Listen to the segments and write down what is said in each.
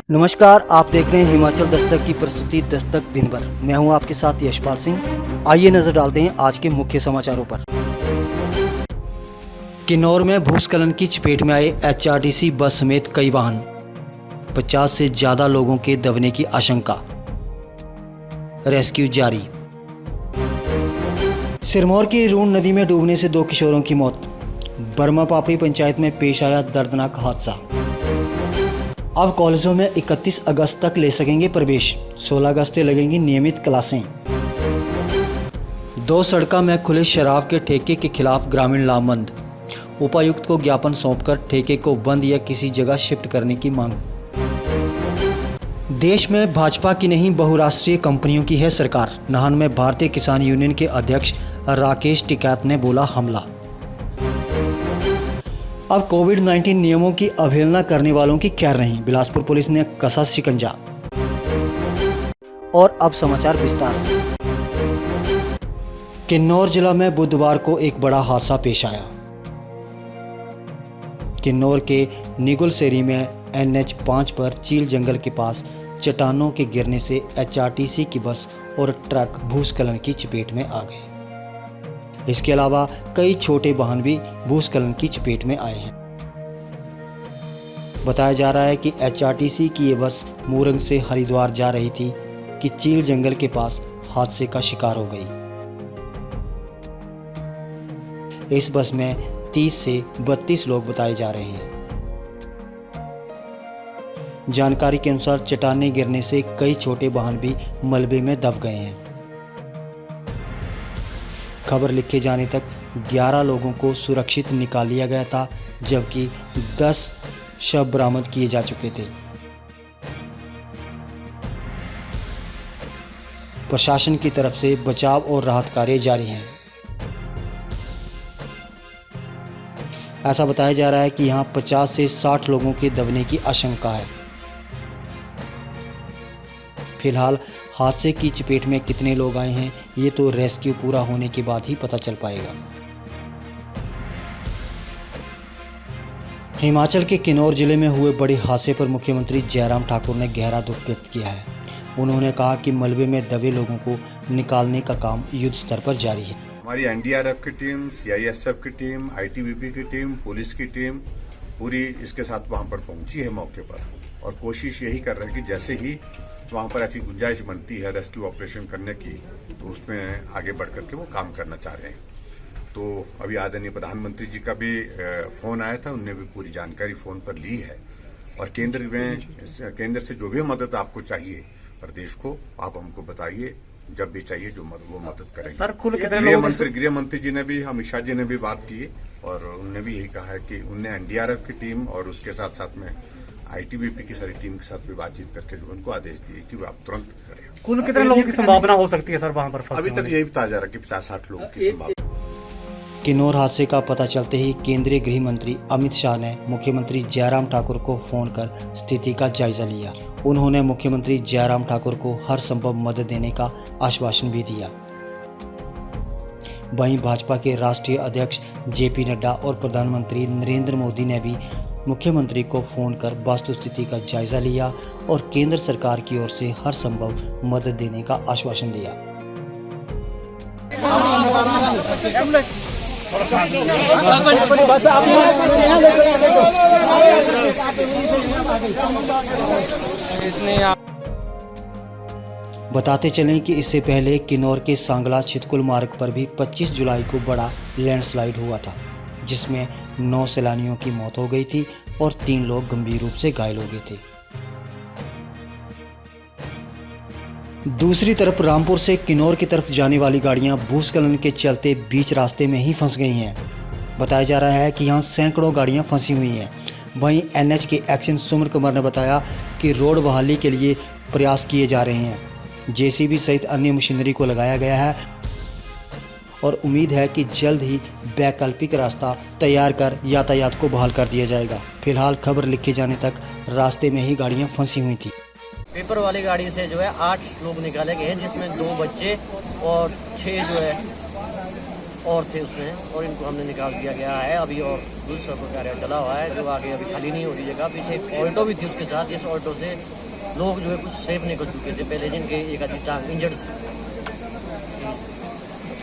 नमस्कार, आप देख रहे हैं हिमाचल दस्तक की प्रस्तुति दस्तक दिन भर। मैं हूं आपके साथ यशपाल सिंह। आइए नजर डालते हैं आज के मुख्य समाचारों पर। किन्नौर में भूस्खलन की चपेट में आए एचआरटीसी बस समेत कई वाहन, 50 से ज्यादा लोगों के दबने की आशंका, रेस्क्यू जारी। सिरमौर की रूण नदी में डूबने से 2 किशोरों की मौत। बर्मा पापड़ी पंचायत में पेश आया दर्दनाक हादसा। अब कॉलेजों में 31 अगस्त तक ले सकेंगे प्रवेश, 16 अगस्त से लगेंगी नियमित क्लासें। 2 सड़कों में खुले शराब के ठेके के खिलाफ ग्रामीण लामबंद। उपायुक्त को ज्ञापन सौंपकर ठेके को बंद या किसी जगह शिफ्ट करने की मांग। देश में भाजपा की नहीं बहुराष्ट्रीय कंपनियों की है सरकार। नाहन में भारतीय किसान यूनियन के अध्यक्ष राकेश टिकैत ने बोला हमला। अब कोविड-19 नियमों की अवहेलना करने वालों की खैर नहीं, बिलासपुर पुलिस ने कसा शिकंजा। और अब समाचार विस्तार से। किन्नौर जिला में बुधवार को एक बड़ा हादसा पेश आया। किन्नौर के निगुलसेरी में NH5 पर चील जंगल के पास चट्टानों के गिरने से HRTC की बस और ट्रक भूस्खलन की चपेट में आ गए। इसके अलावा कई छोटे वाहन भी भूस्खलन की चपेट में आए हैं। बताया जा रहा है कि HRTC की ये बस मूरंग से हरिद्वार जा रही थी कि चील जंगल के पास हादसे का शिकार हो गई। इस बस में 30 से 32 लोग बताए जा रहे हैं। जानकारी के अनुसार चट्टानें गिरने से कई छोटे वाहन भी मलबे में दब गए हैं। खबर लिखे जाने तक 11 लोगों को सुरक्षित निकाल लिया गया था, जबकि 10 शव बरामद किए जा चुके थे। प्रशासन की तरफ से बचाव और राहत कार्य जारी हैं। ऐसा बताया जा रहा है कि यहां 50 से 60 लोगों के दबने की आशंका है। फिलहाल हादसे की चपेट में कितने लोग आए हैं, ये तो रेस्क्यू पूरा होने के बाद ही पता चल पाएगा। हिमाचल के किन्नौर जिले में हुए बड़े हादसे पर मुख्यमंत्री जयराम ठाकुर ने गहरा दुख व्यक्त किया है। उन्होंने कहा कि मलबे में दबे लोगों को निकालने का काम युद्ध स्तर पर जारी है। हमारी NDRF की टीम, CISF की टीम, ITBP की टीम, पुलिस की टीम पूरी इसके साथ वहां पर पहुंची है मौके पर, और कोशिश यही कर रहे हैं कि जैसे ही वहां पर ऐसी गुंजाइश बनती है रेस्क्यू ऑपरेशन करने की, तो उसमें आगे बढ़कर के वो काम करना चाह रहे हैं। तो अभी आदरणीय प्रधानमंत्री जी का भी फोन आया था, उनने भी पूरी जानकारी फोन पर ली है। और केंद्र से जो भी मदद आपको चाहिए प्रदेश को, आप हमको बताइए, जब भी चाहिए जो वो मदद करेंगे। सर, कुल कितने गृह मंत्री जी ने भी, अमित शाह जी ने भी बात की, और उनने भी यही कहा है कि उनने NDRF की टीम और उसके साथ साथ में ITBP की सारी टीम के साथ भी बातचीत करके जो उनको आदेश दिए कि वो आप तुरंत करें। कुल कितने लोगों की संभावना हो सकती है सर वहां पर? अभी तक यही बताया जा रहा है कि 50-60 लोगों की संभावना। किन्नौर हादसे का पता चलते ही केंद्रीय गृह मंत्री अमित शाह ने मुख्यमंत्री जयराम ठाकुर को फोन कर स्थिति का जायजा लिया। उन्होंने मुख्यमंत्री जयराम ठाकुर को हर संभव मदद देने का आश्वासन भी दिया। वहीं भाजपा के राष्ट्रीय अध्यक्ष JP नड्डा और प्रधानमंत्री नरेंद्र मोदी ने भी मुख्यमंत्री को फोन कर वस्तुस्थिति का जायजा लिया और केंद्र सरकार की ओर से हर संभव मदद देने का आश्वासन दिया। बताते चलें कि इससे पहले किन्नौर के सांगला छितकुल मार्ग पर भी 25 जुलाई को बड़ा लैंडस्लाइड हुआ था, जिसमें 9 सैलानियों की मौत हो गई थी और 3 लोग गंभीर रूप से घायल हो गए थे। दूसरी तरफ रामपुर से किन्नौर की तरफ जाने वाली गाड़ियां भूस्खलन के चलते बीच रास्ते में ही फंस गई हैं। बताया जा रहा है कि यहां सैकड़ों गाड़ियां फंसी हुई हैं। वहीं NH के एक्शन सुमन कुमार ने बताया कि रोड बहाली के लिए प्रयास किए जा रहे हैं। JCB सहित अन्य मशीनरी को लगाया गया है और उम्मीद है कि जल्द ही वैकल्पिक रास्ता तैयार कर यातायात को बहाल कर दिया जाएगा। फिलहाल खबर लिखे जाने तक रास्ते में ही गाड़ियां फंसी हुई थी। पेपर वाली गाड़ी से जो है 8 लोग निकाले गए हैं, जिसमें 2 बच्चे और 6 जो है और थे उसमें, और इनको हमने निकाल दिया गया है अभी। और दूसरा कार्य चला हुआ है जो आगे अभी खाली नहीं हो रही जगह। पीछे एक ऑल्टो भी थी उसके साथ। इस ऑल्टो से लोग जो है कुछ सेफ निकल चुके थे पहले, जिनके एक आधी टांग इंजर्ड थी।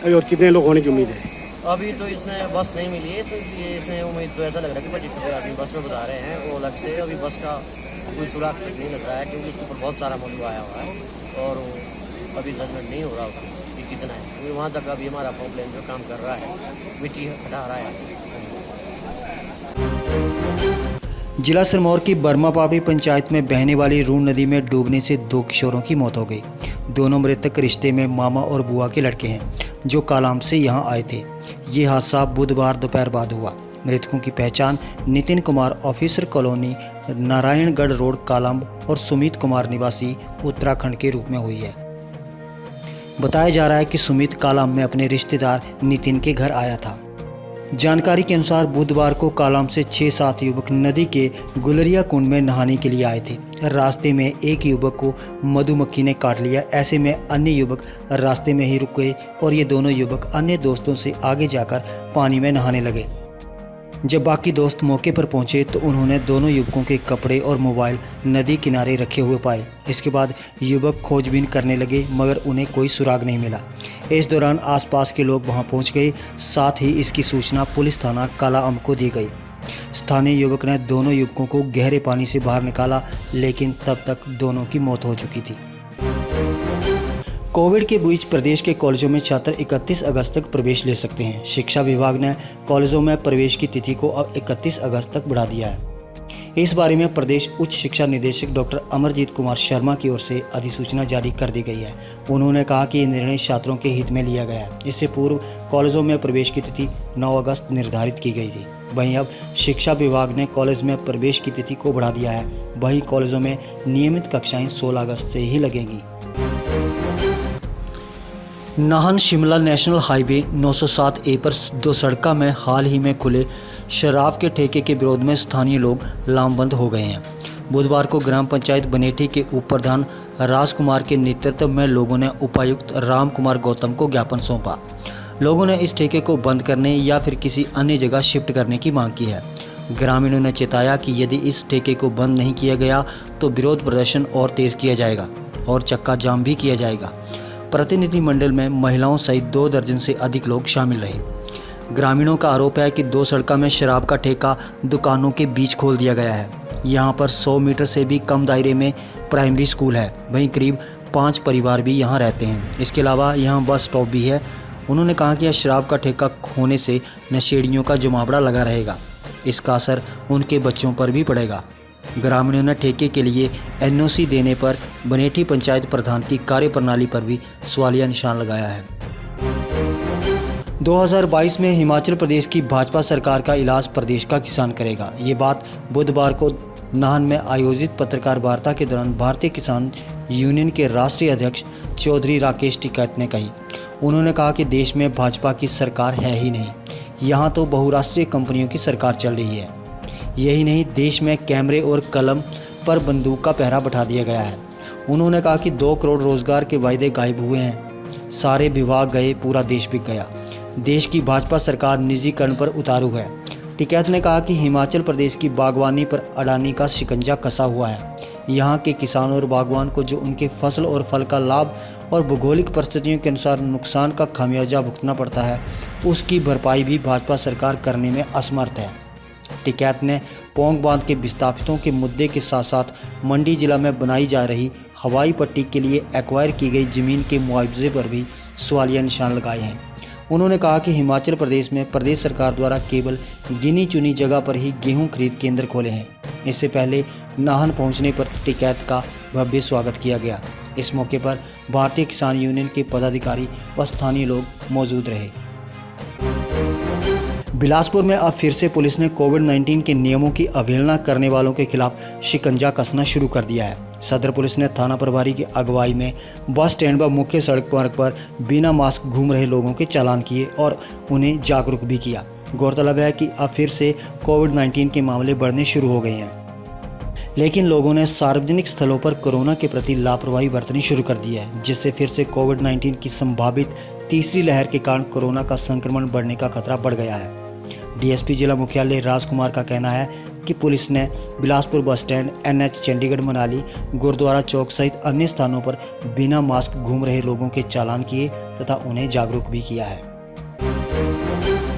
अभी और कितने लोग होने की उम्मीद है? अभी तो इसमें बस नहीं मिली है, तो इसलिए इसमें उम्मीद तो ऐसा लग रहा है कि 25 आदमी बस में बता रहे हैं। वो अलग से अभी बस का कोई सुराग तक नहीं लग रहा है, क्योंकि उसके ऊपर बहुत सारा मलबा आया हुआ है और अभी जजमेंट नहीं हो रहा उसका कि कितना है, क्योंकि वहाँ तक अभी हमारा प्रॉब्लम जो काम कर रहा है मिट्टी हटा रहा है। जिला सिरमौर की बर्मापाड़ी पंचायत में बहने वाली रून नदी में डूबने से 2 किशोरों की मौत हो गई। दोनों मृतक रिश्ते में मामा और बुआ के लड़के हैं जो कालाम से यहां आए थे। ये हादसा बुधवार दोपहर बाद हुआ। मृतकों की पहचान Nitin Kumar officer colony Naraingarh road Kalam और सुमित कुमार निवासी उत्तराखंड के रूप में हुई है। बताया जा रहा है कि सुमित कालाम में अपने रिश्तेदार नितिन के घर आया था। जानकारी के अनुसार बुधवार को कालाम से 6-7 युवक नदी के गुलरिया कुंड में नहाने के लिए आए थे। रास्ते में एक युवक को मधुमक्खी ने काट लिया। ऐसे में अन्य युवक रास्ते में ही रुक गए और ये दोनों युवक अन्य दोस्तों से आगे जाकर पानी में नहाने लगे। जब बाकी दोस्त मौके पर पहुंचे तो उन्होंने दोनों युवकों के कपड़े और मोबाइल नदी किनारे रखे हुए पाए। इसके बाद युवक खोजबीन करने लगे मगर उन्हें कोई सुराग नहीं मिला। इस दौरान आसपास के लोग वहां पहुंच गए। साथ ही इसकी सूचना पुलिस थाना कालाअंब को दी गई। स्थानीय युवक ने दोनों युवकों को गहरे पानी से बाहर निकाला, लेकिन तब तक दोनों की मौत हो चुकी थी। कोविड के बीच प्रदेश के कॉलेजों में छात्र 31 अगस्त तक प्रवेश ले सकते हैं। शिक्षा विभाग ने कॉलेजों में प्रवेश की तिथि को अब 31 अगस्त तक बढ़ा दिया है। इस बारे में प्रदेश उच्च शिक्षा निदेशक डॉक्टर अमरजीत कुमार शर्मा की ओर से अधिसूचना जारी कर दी गई है। उन्होंने कहा कि ये निर्णय छात्रों के हित में लिया गया है। इससे पूर्व कॉलेजों में प्रवेश की तिथि 9 अगस्त निर्धारित की गई थी। वहीं अब शिक्षा विभाग ने कॉलेज में प्रवेश की तिथि को बढ़ा दिया है। वहीं कॉलेजों में नियमित कक्षाएं 16 अगस्त से ही लगेंगी। Nahan Shimla national highway 907A पर 2 सड़कों में हाल ही में खुले शराब के ठेके के विरोध में स्थानीय लोग लामबंद हो गए हैं। बुधवार को ग्राम पंचायत बनेठी के उप प्रधान राजकुमार के नेतृत्व में लोगों ने उपायुक्त राम कुमार गौतम को ज्ञापन सौंपा। लोगों ने इस ठेके को बंद करने या फिर किसी अन्य जगह शिफ्ट करने की मांग की है। ग्रामीणों ने चेताया कि यदि इस ठेके को बंद नहीं किया गया तो विरोध प्रदर्शन और तेज किया जाएगा और चक्का जाम भी किया जाएगा। प्रतिनिधिमंडल में महिलाओं सहित 2 दर्जन से अधिक लोग शामिल रहे। ग्रामीणों का आरोप है कि 2 सड़कों में शराब का ठेका दुकानों के बीच खोल दिया गया है। यहाँ पर 100 मीटर से भी कम दायरे में प्राइमरी स्कूल है। वहीं करीब 5 परिवार भी यहाँ रहते हैं। इसके अलावा यहाँ बस स्टॉप भी है। उन्होंने कहा कि यह शराब का ठेका होने से नशेड़ियों का जमावड़ा लगा रहेगा। इसका असर उनके बच्चों पर भी पड़ेगा। ग्रामीणों ने ठेके के लिए NOC देने पर बनेठी पंचायत प्रधान की कार्यप्रणाली पर भी सवालिया निशान लगाया है। 2022 में हिमाचल प्रदेश की भाजपा सरकार का इलाज प्रदेश का किसान करेगा। ये बात बुधवार को नाहन में आयोजित पत्रकार वार्ता के दौरान भारतीय किसान यूनियन के राष्ट्रीय अध्यक्ष चौधरी राकेश टिकैत ने कही। उन्होंने कहा कि देश में भाजपा की सरकार है ही नहीं, यहाँ तो बहुराष्ट्रीय कंपनियों की सरकार चल रही है। यही नहीं, देश में कैमरे और कलम पर बंदूक का पहरा बैठा दिया गया है। उन्होंने कहा कि 2 करोड़ रोजगार के वायदे गायब हुए हैं। सारे विभाग गए, पूरा देश बिक गया। देश की भाजपा सरकार निजीकरण पर उतारू है। टिकैत ने कहा कि हिमाचल प्रदेश की बागवानी पर अडानी का शिकंजा कसा हुआ है। यहाँ के किसान और बागवान को जो उनके फसल और फल का लाभ और भौगोलिक परिस्थितियों के अनुसार नुकसान का खामियाजा भुगतना पड़ता है, उसकी भरपाई भी भाजपा सरकार करने में असमर्थ है। टिकैत ने पोंग बांध के विस्थापितों के मुद्दे के साथ साथ मंडी जिला में बनाई जा रही हवाई पट्टी के लिए एक्वायर की गई जमीन के मुआवजे पर भी सवालिया निशान लगाए हैं। उन्होंने कहा कि हिमाचल प्रदेश में प्रदेश सरकार द्वारा केवल गिनी चुनी जगह पर ही गेहूं खरीद केंद्र खोले हैं। इससे पहले नाहन पहुंचने पर टिकैत का भव्य स्वागत किया गया। इस मौके पर भारतीय किसान यूनियन के पदाधिकारी व स्थानीय लोग मौजूद रहे। बिलासपुर में अब फिर से पुलिस ने कोविड-19 के नियमों की अवहेलना करने वालों के खिलाफ शिकंजा कसना शुरू कर दिया है। सदर पुलिस ने थाना प्रभारी की अगुवाई में बस स्टैंड व मुख्य सड़क मार्ग पर बिना मास्क घूम रहे लोगों के चालान किए और उन्हें जागरूक भी किया। गौरतलब है कि अब फिर से कोविड-19 के मामले बढ़ने शुरू हो गए हैं। लेकिन लोगों ने सार्वजनिक स्थलों पर कोरोना के प्रति लापरवाही बरतनी शुरू कर दी है, जिससे फिर से कोविड-19 की संभावित तीसरी लहर के कारण कोरोना का संक्रमण बढ़ने का खतरा बढ़ गया है। डीएसपी जिला मुख्यालय राजकुमार का कहना है कि पुलिस ने Bilaspur bus stand, NH, Chandigarh Manali, Gurudwara Chowk सहित अन्य स्थानों पर बिना मास्क घूम रहे लोगों के चालान किए तथा उन्हें जागरूक भी किया है।